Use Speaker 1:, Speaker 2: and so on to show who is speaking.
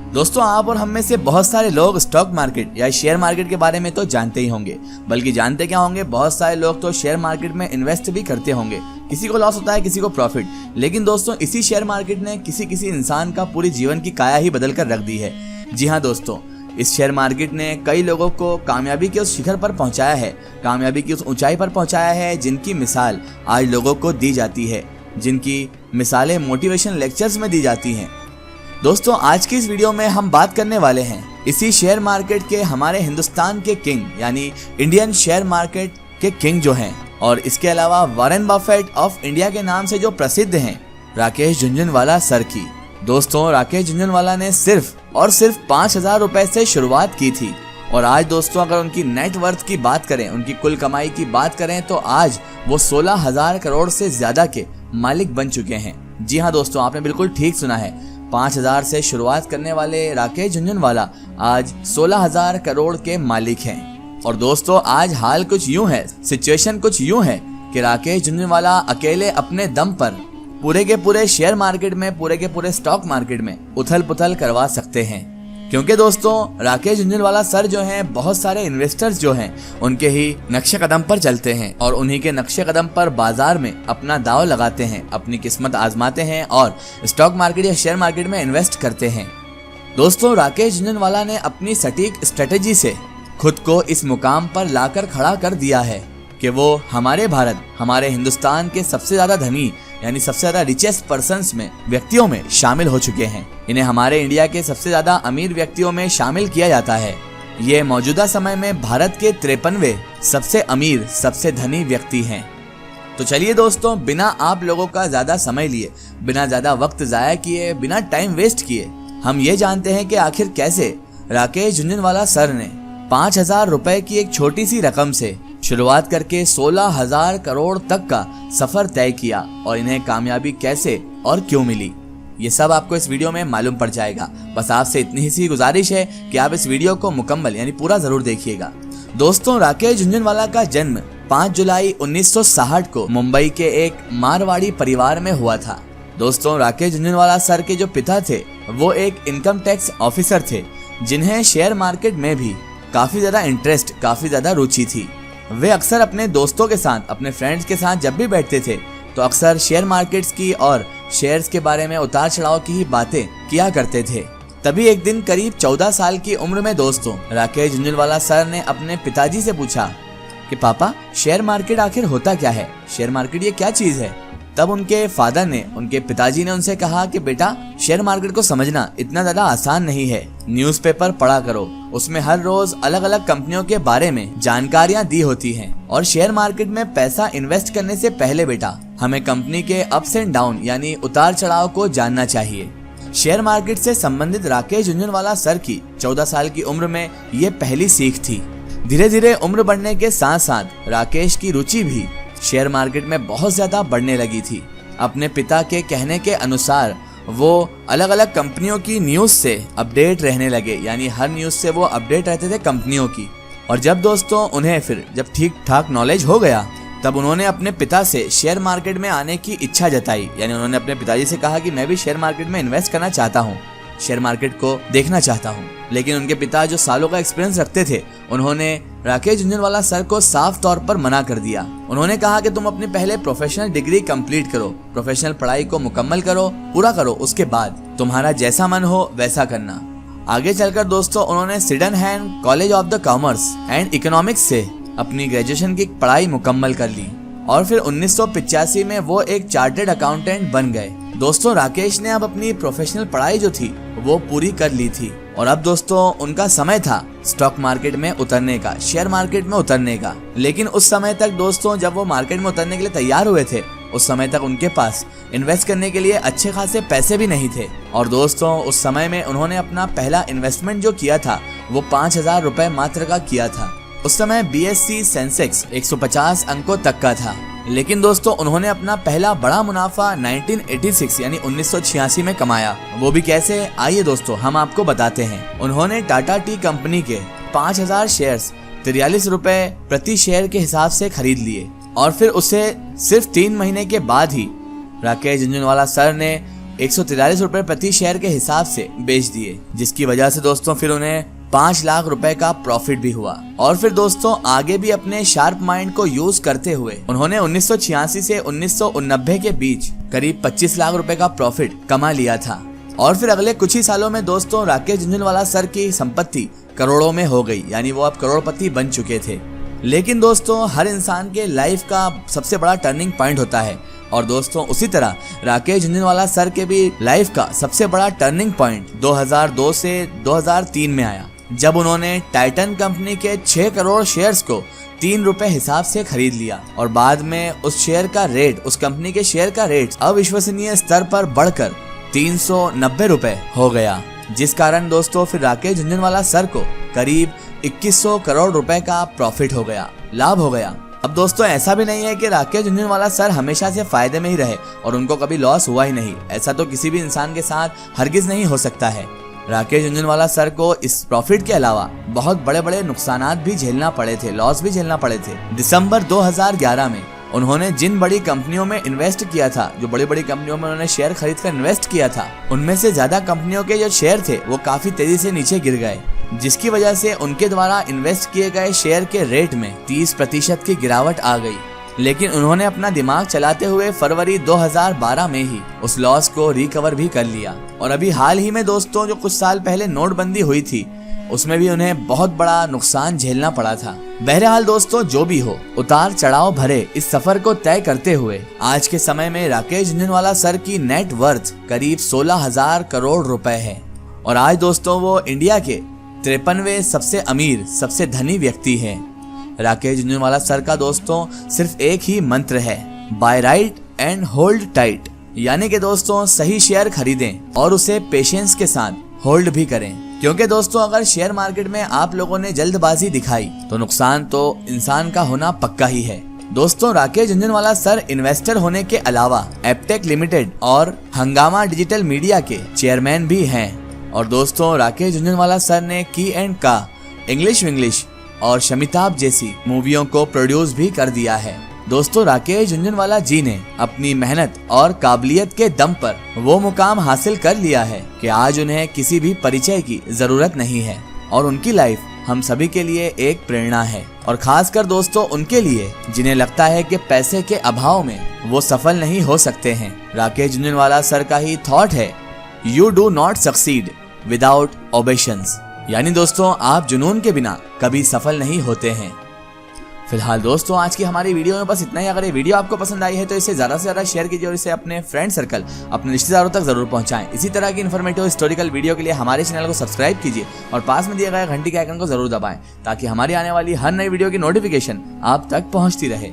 Speaker 1: दोस्तों, आप और हम में से बहुत सारे लोग स्टॉक मार्केट या शेयर मार्केट के बारे में तो जानते ही होंगे, बल्कि जानते क्या होंगे, बहुत सारे लोग तो शेयर मार्केट में इन्वेस्ट भी करते होंगे। किसी को लॉस होता है, किसी को प्रॉफिट। लेकिन दोस्तों, इसी शेयर मार्केट ने किसी इंसान का पूरी जीवन की काया ही बदल कर रख दी है। जी हाँ दोस्तों, इस शेयर मार्केट ने कई लोगों को कामयाबी के उस शिखर पर पहुंचाया है, कामयाबी की उस ऊंचाई पर पहुंचाया है जिनकी मिसाल आज लोगों को दी जाती है, जिनकी मिसालें मोटिवेशन लेक्चर्स में दी जाती हैं। दोस्तों, आज की इस वीडियो में हम बात करने वाले हैं इसी शेयर मार्केट के, हमारे हिंदुस्तान के किंग यानी इंडियन शेयर मार्केट के किंग जो हैं, और इसके अलावा वॉरेन बफेट ऑफ इंडिया के नाम से जो प्रसिद्ध हैं, राकेश झुनझुनवाला सर की। दोस्तों, राकेश झुनझुनवाला ने सिर्फ और सिर्फ 5,000 रुपए से शुरुआत की थी, और आज दोस्तों अगर उनकी नेटवर्थ की बात करें, उनकी कुल कमाई की बात करें, तो आज वो 16,000 करोड़ से ज्यादा के मालिक बन चुके हैं। जी हाँ दोस्तों, आपने बिल्कुल ठीक सुना है, 5,000 से शुरुआत करने वाले राकेश झुनझुनवाला आज 16,000 करोड़ के मालिक हैं। और दोस्तों, आज हाल कुछ यूं है, सिचुएशन कुछ यूं है कि राकेश झुनझुनवाला अकेले अपने दम पर पूरे के पूरे शेयर मार्केट में, पूरे के पूरे स्टॉक मार्केट में उथल पुथल करवा सकते हैं। क्योंकि दोस्तों, राकेश झुनझुनवाला सर जो हैं, बहुत सारे इन्वेस्टर्स जो हैं, उनके ही नक्शे कदम पर चलते हैं और उन्हीं के नक्शे कदम पर बाजार में अपना दांव लगाते हैं, अपनी किस्मत आजमाते हैं और स्टॉक मार्केट या शेयर मार्केट में इन्वेस्ट करते हैं। दोस्तों, राकेश झुनझुनवाला ने अपनी सटीक स्ट्रेटेजी से खुद को इस मुकाम पर लाकर खड़ा कर दिया है कि वो हमारे भारत, हमारे हिंदुस्तान के सबसे ज्यादा धनी यानी सबसे ज्यादा रिचेस्ट पर्सन्स में, व्यक्तियों में शामिल हो चुके हैं। इन्हें हमारे इंडिया के सबसे ज्यादा अमीर व्यक्तियों में शामिल किया जाता है। ये मौजूदा समय में भारत के 53वें सबसे अमीर, सबसे धनी व्यक्ति हैं। तो चलिए दोस्तों, बिना आप लोगों का ज्यादा समय लिए, बिना ज्यादा वक्त जाया किए, बिना टाइम वेस्ट किए, हम ये जानते हैं कि आखिर कैसे राकेश झुनझुनवाला सर ने 5,000 रुपए की एक छोटी सी रकम से शुरुआत करके 16,000 करोड़ तक का सफर तय किया, और इन्हें कामयाबी कैसे और क्यों मिली, ये सब आपको इस वीडियो में मालूम पड़ जाएगा। बस आपसे इतनी ही सी गुजारिश है कि आप इस वीडियो को मुकम्मल यानी पूरा जरूर देखिएगा। दोस्तों, राकेश झुनझुनवाला का जन्म 5 जुलाई 1960 को मुंबई के एक मारवाड़ी परिवार में हुआ था। दोस्तों, राकेश झुनझुनवाला सर के जो पिता थे, वो एक इनकम टैक्स ऑफिसर थे, जिन्हें शेयर मार्केट में भी काफी ज्यादा इंटरेस्ट, काफी ज्यादा रुचि थी। वे अक्सर अपने दोस्तों के साथ, अपने फ्रेंड्स के साथ जब भी बैठते थे, तो अक्सर शेयर मार्केट्स की और शेयर्स के बारे में उतार चढ़ाव की ही बातें किया करते थे। तभी एक दिन करीब 14 साल की उम्र में दोस्तों, राकेश झुनझुनवाला सर ने अपने पिताजी से पूछा कि पापा, शेयर मार्केट आखिर होता क्या है, शेयर मार्केट ये क्या चीज है। तब उनके फादर ने, उनके पिताजी ने उनसे कहा कि बेटा, शेयर मार्केट को समझना इतना ज्यादा आसान नहीं है। न्यूज़पेपर पढ़ा करो, उसमें हर रोज अलग अलग कंपनियों के बारे में जानकारियां दी होती हैं, और शेयर मार्केट में पैसा इन्वेस्ट करने से पहले बेटा, हमें कंपनी के अप्स एंड डाउन यानी उतार चढ़ाव को जानना चाहिए। शेयर मार्केट से संबंधित राकेश झुनझुनवाला सर की 14 साल की उम्र में ये पहली सीख थी। धीरे धीरे उम्र बढ़ने के साथ साथ राकेश की रुचि भी शेयर मार्केट में बहुत ज्यादा बढ़ने लगी थी। अपने पिता के कहने के अनुसार वो अलग अलग कंपनियों की न्यूज से अपडेट रहने लगे, यानी हर न्यूज से वो अपडेट रहते थे कंपनियों की। और जब दोस्तों उन्हें फिर जब ठीक ठाक नॉलेज हो गया, तब उन्होंने अपने पिता से शेयर मार्केट में आने की इच्छा जताई, यानी उन्होंने अपने पिताजी से कहा कि मैं भी शेयर मार्केट में इन्वेस्ट करना चाहता हूँ, शेयर मार्केट को देखना चाहता हूँ। लेकिन उनके पिता जो सालों का एक्सपीरियंस रखते थे, उन्होंने राकेश झुनझुनवाला सर को साफ तौर पर मना कर दिया। उन्होंने कहा कि तुम अपनी पहले प्रोफेशनल डिग्री कंप्लीट करो, प्रोफेशनल पढ़ाई को मुकम्मल करो, पूरा करो, उसके बाद तुम्हारा जैसा मन हो वैसा करना। आगे चलकर दोस्तों उन्होंने Sydenham college of the commerce and economics से अपनी ग्रेजुएशन की पढ़ाई मुकम्मल कर ली, और फिर 1985 में वो एक चार्टर्ड अकाउंटेंट बन गए। दोस्तों, राकेश ने अब अपनी प्रोफेशनल पढ़ाई जो थी वो पूरी कर ली थी, और अब दोस्तों उनका समय था स्टॉक मार्केट में उतरने का, शेयर मार्केट में उतरने का। लेकिन उस समय तक दोस्तों, जब वो मार्केट में उतरने के लिए तैयार हुए थे, उस समय तक उनके पास इन्वेस्ट करने के लिए अच्छे खासे पैसे भी नहीं थे। और दोस्तों उस समय में उन्होंने अपना पहला इन्वेस्टमेंट जो किया था वो 5,000 रुपए मात्र का किया था। उस समय BSE सेंसेक्स 150 अंकों तक का था। लेकिन दोस्तों उन्होंने अपना पहला बड़ा मुनाफा 1986 यानी 1986 में कमाया। वो भी कैसे, आइए दोस्तों हम आपको बताते हैं। उन्होंने टाटा टी कंपनी के 5,000 शेयर्स 43 रुपए प्रति शेयर के हिसाब से खरीद लिए, और फिर उसे सिर्फ 3 महीने के बाद ही राकेश झुनझुनवाला सर ने 143 रुपए प्रति शेयर के हिसाब से बेच दिए, जिसकी वजह से दोस्तों फिर उन्हें 5 लाख रुपए का प्रॉफिट भी हुआ। और फिर दोस्तों आगे भी अपने शार्प माइंड को यूज करते हुए उन्होंने 1986 से 1990 के बीच करीब 25 लाख रुपए का प्रॉफिट कमा लिया था। और फिर अगले कुछ ही सालों में दोस्तों राकेश झुनझुनवाला सर की संपत्ति करोड़ों में हो गई, यानी वो अब करोड़पति बन चुके थे। लेकिन दोस्तों हर इंसान के लाइफ का सबसे बड़ा टर्निंग पॉइंट होता है, और दोस्तों उसी तरह राकेश झुनझुनवाला सर के भी लाइफ का सबसे बड़ा टर्निंग पॉइंट 2002 से 2003 में आया, जब उन्होंने टाइटन कंपनी के 6 करोड़ शेयर्स को 3 रुपए हिसाब से खरीद लिया। और बाद में उस शेयर का रेट, उस कंपनी के शेयर का रेट अविश्वसनीय स्तर पर बढ़कर 390 रुपए हो गया, जिस कारण दोस्तों फिर राकेश झुनझुनवाला सर को करीब 2100 करोड़ रुपए का प्रॉफिट हो गया, लाभ हो गया। अब दोस्तों ऐसा भी नहीं है कि राकेश झुनझुनवाला सर हमेशा से फायदे में ही रहे और उनको कभी लॉस हुआ ही नहीं। ऐसा तो किसी भी इंसान के साथ हरगिज नहीं हो सकता है। राकेश झुनझुनवाला सर को इस प्रॉफिट के अलावा बहुत बड़े बड़े नुकसानात भी झेलना पड़े थे, लॉस भी झेलना पड़े थे। दिसंबर 2011 में उन्होंने जिन बड़ी कंपनियों में इन्वेस्ट किया था, जो बड़ी बड़ी कंपनियों में उन्होंने शेयर खरीद कर इन्वेस्ट किया था, उनमें से ज्यादा कंपनियों के जो शेयर थे वो काफी तेजी से नीचे गिर गए, जिसकी वजह से उनके द्वारा इन्वेस्ट किए गए शेयर के रेट में 30% की गिरावट आ गई। लेकिन उन्होंने अपना दिमाग चलाते हुए फरवरी 2012 में ही उस लॉस को रिकवर भी कर लिया। और अभी हाल ही में दोस्तों जो कुछ साल पहले नोटबंदी हुई थी, उसमें भी उन्हें बहुत बड़ा नुकसान झेलना पड़ा था। बहरहाल दोस्तों जो भी हो, उतार चढ़ाव भरे इस सफर को तय करते हुए आज के समय में राकेश झुनझुनवाला सर की नेट वर्थ करीब 16,000 करोड़ रुपए है। और आज दोस्तों वो इंडिया के 53वें सबसे अमीर, सबसे धनी व्यक्ति हैं। राकेश झुनझुनवाला सर का दोस्तों सिर्फ एक ही मंत्र है, buy right and hold tight, यानी कि दोस्तों सही शेयर खरीदें और उसे पेशेंस के साथ होल्ड भी करें। क्योंकि दोस्तों अगर शेयर मार्केट में आप लोगों ने जल्दबाजी दिखाई तो नुकसान तो इंसान का होना पक्का ही है। दोस्तों राकेश झुनझुनवाला सर इन्वेस्टर होने के अलावा एपटेक लिमिटेड और हंगामा डिजिटल मीडिया के चेयरमैन भी हैं। और दोस्तों राकेश झुनझुनवाला सर ने की एंड का, इंग्लिश विंग्लिश और शमिताभ जैसी मूवियों को प्रोड्यूस भी कर दिया है। दोस्तों राकेश झुनझुनवाला जी ने अपनी मेहनत और काबिलियत के दम पर वो मुकाम हासिल कर लिया है कि आज उन्हें किसी भी परिचय की जरूरत नहीं है, और उनकी लाइफ हम सभी के लिए एक प्रेरणा है। और खासकर दोस्तों उनके लिए जिन्हें लगता है कि पैसे के अभाव में वो सफल नहीं हो सकते हैं। राकेश झुनझुनवाला सर का ही थॉट है, you do not succeed without obsessions, यानी दोस्तों आप जुनून के बिना कभी सफल नहीं होते हैं। फिलहाल दोस्तों आज की हमारी वीडियो में बस इतना ही। अगर ये वीडियो आपको पसंद आई है तो इसे ज्यादा से ज्यादा शेयर कीजिए और इसे अपने फ्रेंड सर्कल, अपने रिश्तेदारों तक जरूर पहुंचाएं। इसी तरह की इन्फॉर्मेटिव हिस्टोरिकल वीडियो के लिए हमारे चैनल को सब्सक्राइब कीजिए और पास में दिए गए घंटी के आइकन को जरूर दबाएं, ताकि हमारी आने वाली हर नई वीडियो की नोटिफिकेशन आप तक पहुंचती रहे।